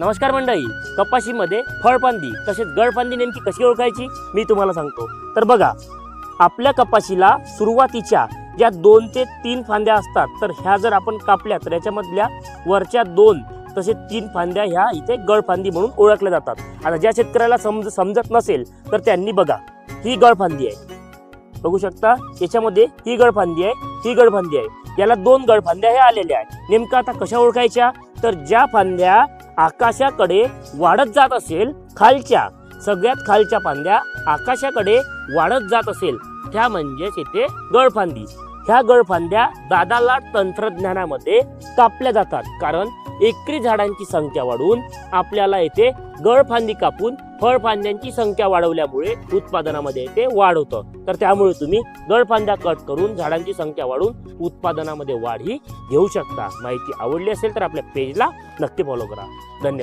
नमस्कार मंडळी, कपाशीमध्ये फळफांदी तसेच गळफांदी नेमकी कशी ओळखायची मी तुम्हाला सांगतो। तर बघा, आपल्या कपाशीला सुरुवातीच्या ज्या 2 ते 3 फांद्या असतात, तर ह्या जर आपण कापल्या तर याच्यामधल्या वरच्या 2 तसेच 3 फांद्या ह्या इथे गळफांदी म्हणून ओळखल्या जातात। आता ज्या शेतकऱ्याला समजत नसेल तर त्यांनी बघा, ही गळफांदी आहे, बघू शकता याच्यामध्ये ही गळफांदी आहे, ही गळफांदी आहे, याला 2 गळफांद्या हे आलेल्या आहेत। नेमकं आता कशा ओळखायच्या, तर ज्या फांद्या आकाशाकडे वाढत जात असेल, खालच्या सगळ्यात खालच्या फांद्या आकाशाकडे वाढत जात असेल, त्या म्हणजेच इथे गळफांदी। ह्या गळफांद्या दादालाट तंत्रज्ञानामध्ये कापल्या जातात, कारण एकरी झाडांची संख्या वाढून आपल्याला येथे गळफांदी कापून फळफांद्यांची संख्या वाढवल्यामुळे उत्पादनामध्ये येथे वाढ होतं। तर त्यामुळे तुम्ही गळफांद्या कट करून झाडांची संख्या वाढून उत्पादनामध्ये वाढ ही घेऊ शकता। माहिती आवडली असेल तर आपल्या पेजला नक्की फॉलो करा। धन्यवाद।